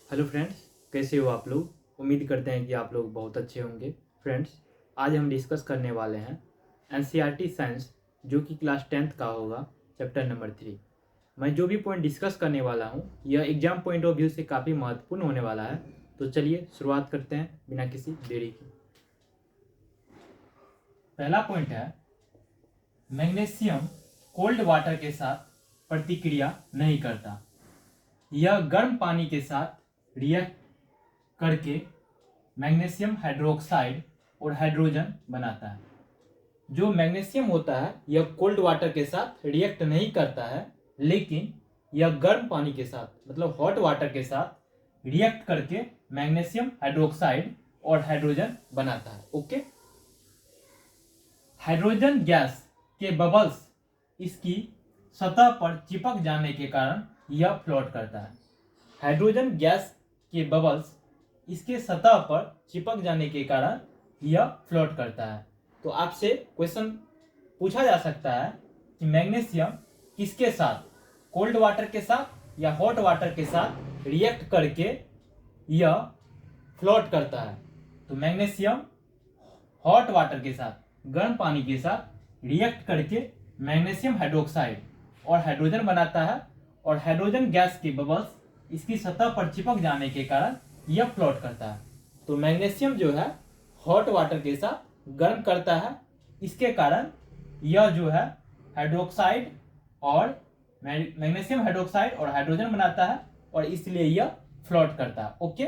Hello friends, कैसे हो आप लोग। उम्मीद करते हैं कि आप लोग बहुत अच्छे होंगे। फ्रेंड्स, आज हम डिस्कस करने वाले हैं एनसीईआरटी साइंस, जो कि क्लास 10th का होगा, चैप्टर नंबर 3। मैं जो भी पॉइंट डिस्कस करने वाला हूं, यह एग्जाम पॉइंट ऑफ व्यू से काफ़ी महत्वपूर्ण होने वाला है। तो चलिए शुरुआत करते हैं बिना किसी देरी के। पहला पॉइंट है, मैग्नीशियम कोल्ड वाटर के साथ प्रतिक्रिया नहीं करता। यह गर्म पानी के साथ रिएक्ट करके मैग्नीशियम हाइड्रोक्साइड और हाइड्रोजन बनाता है। जो मैग्नीशियम होता है यह कोल्ड वाटर के साथ रिएक्ट नहीं करता है, लेकिन यह गर्म पानी के साथ मतलब हॉट वाटर के साथ रिएक्ट करके मैग्नीशियम हाइड्रोक्साइड और हाइड्रोजन बनाता है। ओके। हाइड्रोजन गैस के बबल्स इसकी सतह पर चिपक जाने के कारण यह फ्लोट करता है। हाइड्रोजन गैस के बबल्स इसके सतह पर चिपक जाने के कारण यह फ्लोट करता है। तो आपसे क्वेश्चन पूछा जा सकता है कि मैग्नीशियम किसके साथ, कोल्ड वाटर के साथ या हॉट वाटर के साथ रिएक्ट करके यह फ्लोट करता है। तो मैग्नीशियम हॉट वाटर के साथ, गर्म पानी के साथ रिएक्ट करके मैग्नीशियम हाइड्रोक्साइड और हाइड्रोजन बनाता है, और हाइड्रोजन गैस के बबल्स इसकी सतह पर चिपक जाने के कारण यह फ्लोट करता है। तो मैग्नीशियम जो है हॉट वाटर के साथ गर्म करता है, इसके कारण यह जो है हाइड्रोक्साइड और मैग्नीशियम हाइड्रोक्साइड और हाइड्रोजन बनाता है, और इसलिए यह फ्लोट करता है। ओके।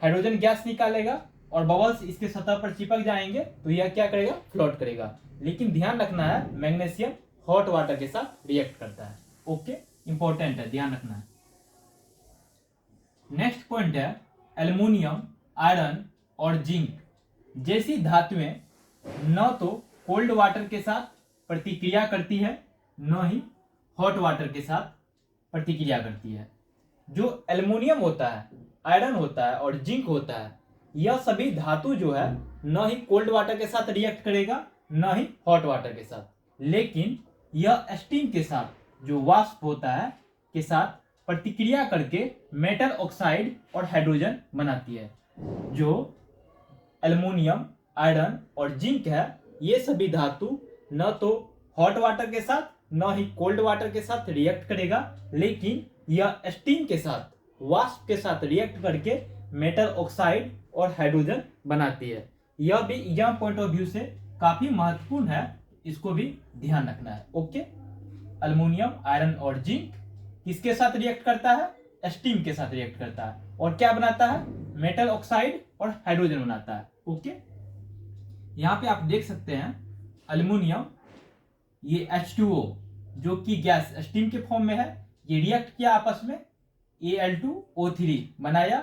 हाइड्रोजन गैस निकालेगा और बबल्स इसके सतह पर चिपक जाएंगे, तो यह क्या करेगा, फ्लोट करेगा। लेकिन ध्यान रखना है, मैग्नीशियम हॉट वाटर के साथ रिएक्ट करता है। ओके, इंपॉर्टेंट है, ध्यान रखना है। नेक्स्ट पॉइंट है, एल्युमिनियम, आयरन और जिंक जैसी धातुएं न तो कोल्ड वाटर के साथ प्रतिक्रिया करती है, न ही हॉट वाटर के साथ प्रतिक्रिया करती है। जो एल्युमिनियम होता है, आयरन होता है और जिंक होता है, यह सभी धातु जो है न ही कोल्ड वाटर के साथ रिएक्ट करेगा, न ही हॉट वाटर के साथ, लेकिन यह स्टीम के साथ, जो वाष्प होता है, के साथ प्रतिक्रिया करके मेटल ऑक्साइड और हाइड्रोजन बनाती है। जो एल्युमिनियम, आयरन और जिंक है, ये सभी धातु न तो हॉट वाटर के साथ न ही कोल्ड वाटर के साथ रिएक्ट करेगा, लेकिन यह स्टीम के साथ, वाष्प के साथ रिएक्ट करके मेटल ऑक्साइड और हाइड्रोजन बनाती है। यह भी एग्जाम पॉइंट ऑफ व्यू से काफी महत्वपूर्ण है, इसको भी ध्यान रखना है। ओके। एल्युमिनियम, आयरन और जिंक किसके साथ रिएक्ट करता है, स्टीम के साथ रिएक्ट करता है, और क्या बनाता है, मेटल ऑक्साइड और हाइड्रोजन बनाता है। ओके। यहां पे आप देख सकते हैं एल्युमिनियम, ये H2O जो कि गैस स्टीम के फॉर्म में है, ये रिएक्ट किया आपस में, Al2O3 बनाया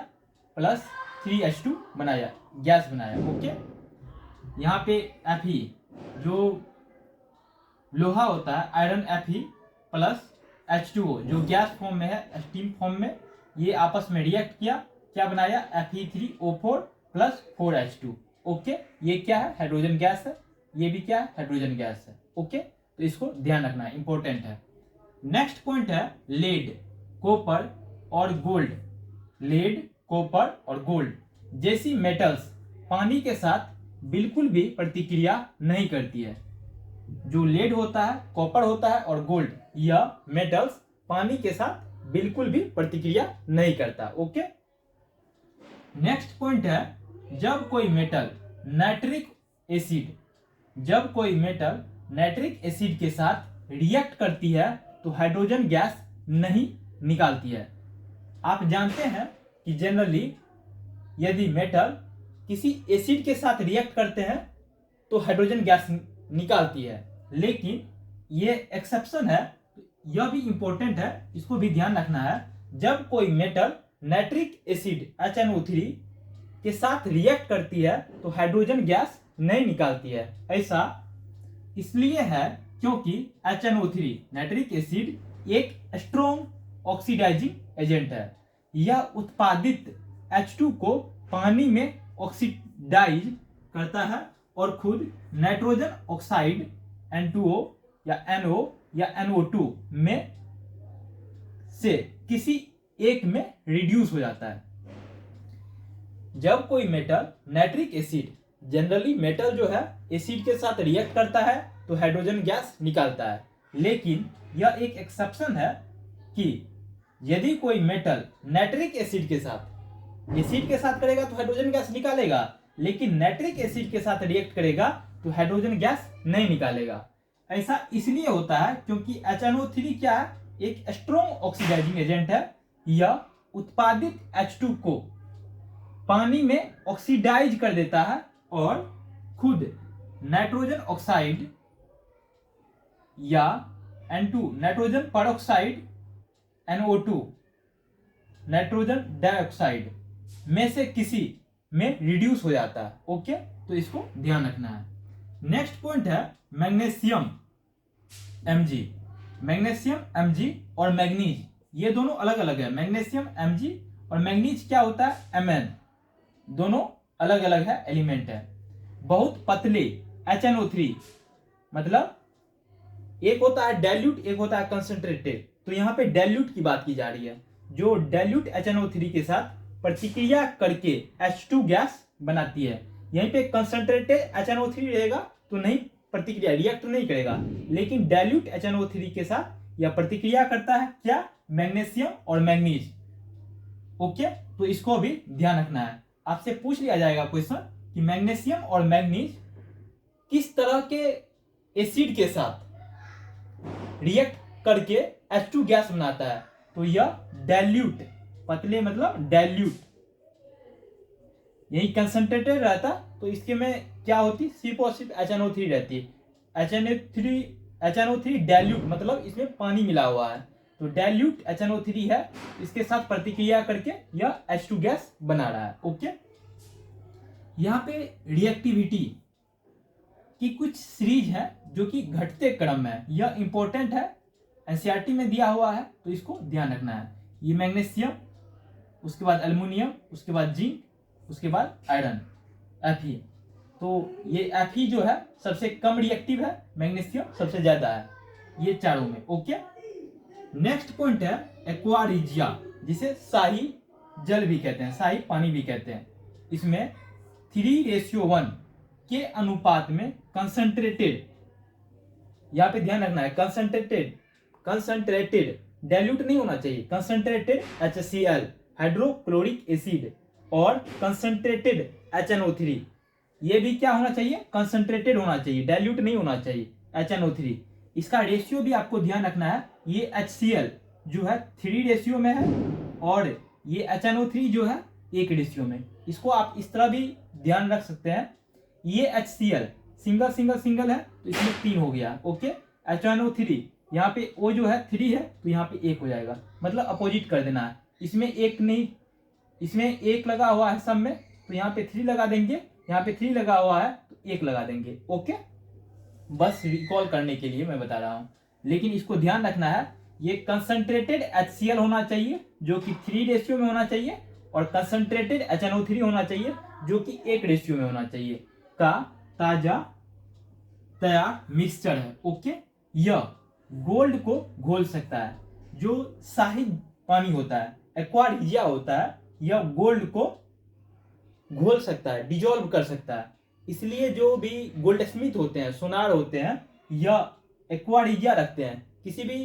प्लस 3H2 बनाया, गैस बनाया। ओके। यहाँ पे Fe जो लोहा होता है, आयरन Fe प्लस H2O जो गैस फॉर्म में है, स्टीम फॉर्म में, ये आपस में रिएक्ट किया, क्या बनाया, Fe3O4 प्लस 4H2। ओके। ये क्या है, हाइड्रोजन गैस है, ये भी क्या है, हाइड्रोजन गैस है। ओके। तो इसको ध्यान रखना है, इंपॉर्टेंट है। नेक्स्ट पॉइंट है, लेड, कॉपर और गोल्ड। लेड, कॉपर और गोल्ड जैसी मेटल्स पानी के साथ बिल्कुल भी प्रतिक्रिया नहीं करती है। जो लेड होता है, कॉपर होता है और गोल्ड, यह मेटल्स पानी के साथ बिल्कुल भी प्रतिक्रिया नहीं करता। ओके। नेक्स्ट पॉइंट है, जब कोई मेटल नाइट्रिक एसिड के साथ रिएक्ट करती है तो हाइड्रोजन गैस नहीं निकालती है। आप जानते हैं कि जनरली यदि मेटल किसी एसिड के साथ रिएक्ट करते हैं तो हाइड्रोजन गैस निकालती है, लेकिन ये एक्सेप्शन है, यह भी इंपॉर्टेंट है, इसको भी ध्यान रखना है। जब कोई मेटल नाइट्रिक एसिड HNO3 के साथ रिएक्ट करती है तो हाइड्रोजन गैस नहीं निकालती है। ऐसा इसलिए है क्योंकि HNO3 नाइट्रिक एसिड एक स्ट्रॉन्ग ऑक्सीडाइजिंग एजेंट है। यह उत्पादित H2 को पानी में ऑक्सीडाइज करता है और खुद नाइट्रोजन ऑक्साइड N2O या NO या NO2 में से किसी एक में रिड्यूस हो जाता है। जब कोई metal nitric acid, generally metal जो है एसिड के साथ रिएक्ट करता है तो हाइड्रोजन गैस निकालता है, लेकिन यह एक एक्सेप्शन है कि यदि कोई मेटल नाइट्रिक एसिड के साथ करेगा तो हाइड्रोजन गैस निकालेगा, लेकिन नाइट्रिक एसिड के साथ रिएक्ट करेगा तो हाइड्रोजन गैस नहीं निकालेगा। ऐसा इसलिए होता है क्योंकि HNO3 क्या है, एक स्ट्रॉन्ग ऑक्सीडाइजिंग एजेंट है। यह उत्पादित H2 को पानी में ऑक्सीडाइज कर देता है और खुद नाइट्रोजन ऑक्साइड या N2 nitrogen peroxide, NO2 nitrogen dioxide में से किसी में रिड्यूस हो जाता है। ओके, तो इसको ध्यान रखना है। नेक्स्ट पॉइंट है मैग्नीशियम Mg। मैग्नीशियम Mg और मैग्नीज ये दोनों अलग अलग है। मैग्नीशियम Mg और मैग्नीज क्या होता है, Mn, दोनों अलग अलग है, एलिमेंट है। बहुत पतले HNO3, मतलब एक होता है डाइल्यूट, एक होता है कंसंट्रेटेड। तो यहाँ पे डाइल्यूट की बात की जा रही है, जो डाइल्यूट HNO3 के साथ प्रतिक्रिया करके H2 गैस बनाती है। यहीं पे कंसंट्रेटेड HNO3 रहेगा तो नहीं प्रतिक्रिया, रिएक्ट नहीं करेगा, लेकिन डाइल्यूट HNO3 के साथ यह प्रतिक्रिया करता है, क्या, मैग्नीशियम और मैग्नीज। ओके, तो इसको भी ध्यान रखना है। आपसे पूछ लिया जाएगा क्वेश्चन कि मैग्नीशियम और मैग्नीज किस तरह के एसिड के साथ रिएक्ट करके H2 गैस बनाता है, तो यह डाइल्यूट, पतले मतलब डाइल्यूट, यही कंसंट्रेटेड रहता तो इसके में क्या होती, सिर्फ और सिर्फ HNO3 रहती है। HNO3 डाइल्यूट मतलब इसमें पानी मिला हुआ है, तो डाइल्यूट HNO3 है, इसके साथ प्रतिक्रिया करके यह H2 गैस बना रहा है। ओके, यहाँ पे रिएक्टिविटी की कुछ सीरीज है जो कि घटते क्रम में है, यह इंपॉर्टेंट है, एनसीईआरटी में दिया हुआ है, तो इसको ध्यान रखना है। ये मैग्नीशियम, उसके बाद एल्युमिनियम, उसके बाद जिंक, उसके बाद आयरन, Fe। तो ये Fe जो है सबसे कम रिएक्टिव है, मैग्नीशियम सबसे ज्यादा है, ये चारों में। ओके, नेक्स्ट पॉइंट है एक्वा रिजिया, जिसे शाही जल भी कहते हैं, शाही पानी भी कहते हैं। इसमें 3:1 के अनुपात में कंसंट्रेटेड, यहाँ पे ध्यान रखना है, कंसंट्रेटेड डाइल्यूट नहीं होना चाहिए, कंसंट्रेटेड HCl हाइड्रोक्लोरिक एसिड और कंसंट्रेटेड HNO3, ये भी क्या होना चाहिए, कंसंट्रेटेड होना चाहिए, डाइल्यूट नहीं होना चाहिए HNO3। इसका रेशियो भी आपको ध्यान रखना है, ये HCl जो है 3 रेशियो में है और ये HNO3 जो है 1 रेशियो में। इसको आप इस तरह भी ध्यान रख सकते हैं, ये HCl सिंगल सिंगल सिंगल है तो इसमें 3 हो गया। ओके, HNO3 यहाँ पे O जो है 3 है तो यहाँ पे 1 हो जाएगा, मतलब अपोजिट कर देना है। इसमें 1 नहीं, इसमें 1 लगा हुआ है सब में, तो यहाँ पे 3 लगा देंगे, यहाँ पे 3 लगा हुआ है तो 1 लगा देंगे। ओके, बस रिकॉल करने के लिए मैं बता रहा हूँ, लेकिन इसको ध्यान रखना है, ये कंसंट्रेटेड HCl होना चाहिए जो कि 3 रेशियो में होना चाहिए, और कंसंट्रेटेड HNO3 होना चाहिए जो कि 1 रेशियो में होना चाहिए, का ताजा तैयार मिक्सचर है। ओके, यह गोल्ड को घोल सकता है, जो शाही पानी होता है, एक्वा रिजिया होता है, यह गोल्ड को घोल सकता है, डिजोल्व कर सकता है। इसलिए जो भी गोल्ड स्मिथ होते हैं, सोनार होते हैं, यह एक्वा रिजिया रखते हैं। किसी भी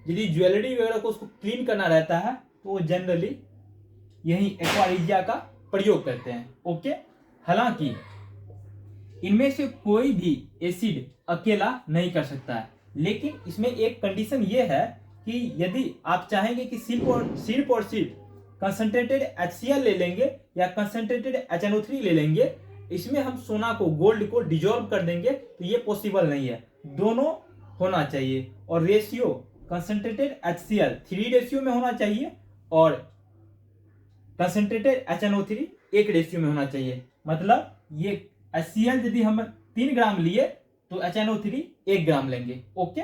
यदि ज्वेलरी वगैरह को उसको क्लीन करना रहता है तो वो जनरली यही एक्वा रिजिया का प्रयोग करते हैं। ओके, हालांकि इनमें से कोई भी एसिड अकेला नहीं कर सकता है, लेकिन इसमें एक कंडीशन ये है कि यदि आप चाहेंगे कि सिर्फ और सिर्फ कंसंट्रेटेड HCl ले लेंगे या कंसंट्रेटेड HNO3 ले लेंगे, इसमें हम सोना को, गोल्ड को डिजोल्व कर देंगे, तो ये पॉसिबल नहीं है। दोनों होना चाहिए, और रेशियो कंसंट्रेटेड HCl 3 रेशियो में होना चाहिए और कंसंट्रेटेड HNO3 1 रेशियो में होना चाहिए। मतलब ये HCl यदि हम 3 ग्राम लिए तो HNO3 1 ग्राम लेंगे। ओके,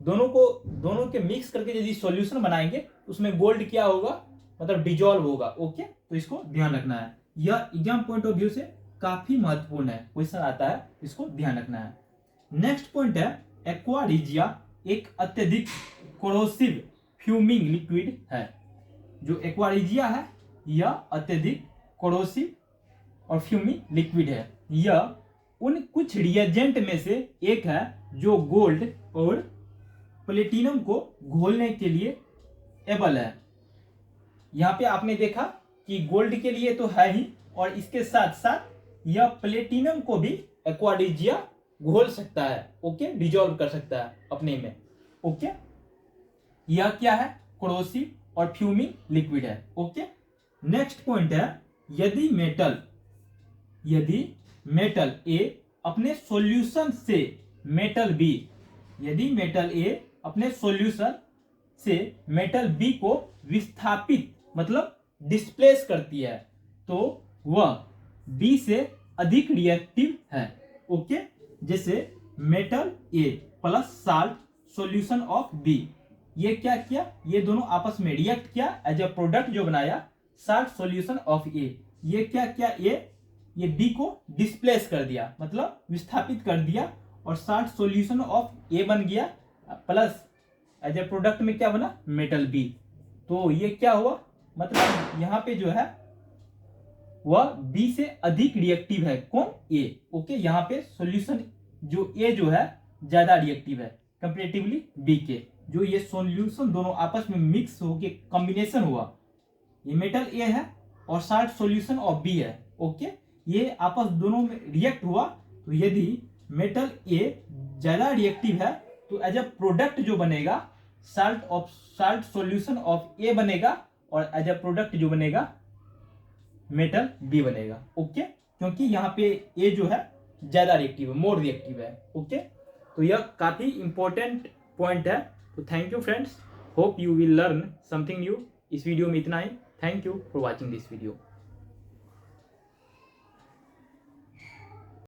दोनों के मिक्स करके यदि सॉल्यूशन बनाएंगे उसमें गोल्ड क्या होगा, मतलब डिजोल्व होगा। ओके, तो इसको ध्यान रखना है, यह एग्जाम पॉइंट ऑफ व्यू से काफी महत्वपूर्ण है, क्वेश्चन आता है, इसको ध्यान रखना है। नेक्स्ट पॉइंट है एक्वा रिजिया एक अत्यधिक कोरोसिव फ्यूमिंग लिक्विड है। जो एक्वारिजिया है यह अत्यधिक कोरोसिव और फ्यूमिंग लिक्विड है। यह उन कुछ रिएजेंट में से एक है जो गोल्ड और प्लेटिनम को घोलने के लिए एबल है। यहाँ पे आपने देखा कि गोल्ड के लिए तो है ही, और इसके साथ साथ यह प्लेटिनम को भी एक्वारिजिया घोल सकता है। ओके, डिजोल्व कर सकता है अपने में। ओके, यह क्या है? कोरोसिव और फ्यूमिंग लिक्विड है। ओके, नेक्स्ट पॉइंट है, यदि मेटल ए अपने सॉल्यूशन से मेटल बी, यदि मेटल ए अपने सॉल्यूशन से मेटल बी को विस्थापित मतलब डिस्प्लेस करती है तो वह बी से अधिक रिएक्टिव है। ओके, जैसे metal a plus salt solution of b, ये क्या किया? ये दोनों आपस में रिएक्ट किया, एज ए प्रोडक्ट जो बनाया साल्ट सॉल्यूशन ऑफ ए। ये क्या किया? ये बी को डिस्प्लेस कर दिया, मतलब विस्थापित कर दिया, और साल्ट सॉल्यूशन ऑफ ए बन गया, प्लस एज ए प्रोडक्ट में क्या बना? Metal b. तो ये क्या हुआ? मतलब यहाँ पे जो है वह बी से अधिक रिएक्टिव है। कौन? ए। ओके, यहाँ पे सॉल्यूशन जो ए जो है ज्यादा रिएक्टिव है कंपैरेटिवली बी के। जो ये सॉल्यूशन दोनों आपस में मिक्स होके कॉम्बिनेशन हुआ, ये मेटल ए है और साल्ट सॉल्यूशन ऑफ बी है। ओके, ये आपस दोनों में रिएक्ट हुआ, तो यदि मेटल ए ज्यादा रिएक्टिव है तो एज ए प्रोडक्ट जो बनेगा साल्ट सॉल्यूशन ऑफ ए बनेगा, और एज ए प्रोडक्ट जो बनेगा मेटल बी बनेगा। ओके, क्योंकि यहाँ पे ए जो है ज्यादा रिएक्टिव है, मोर रिएक्टिव है। ओके, तो यह काफी इंपॉर्टेंट पॉइंट है। तो thank you friends, hope you will learn something new. इस वीडियो में इतना ही। Thank you for watching this video.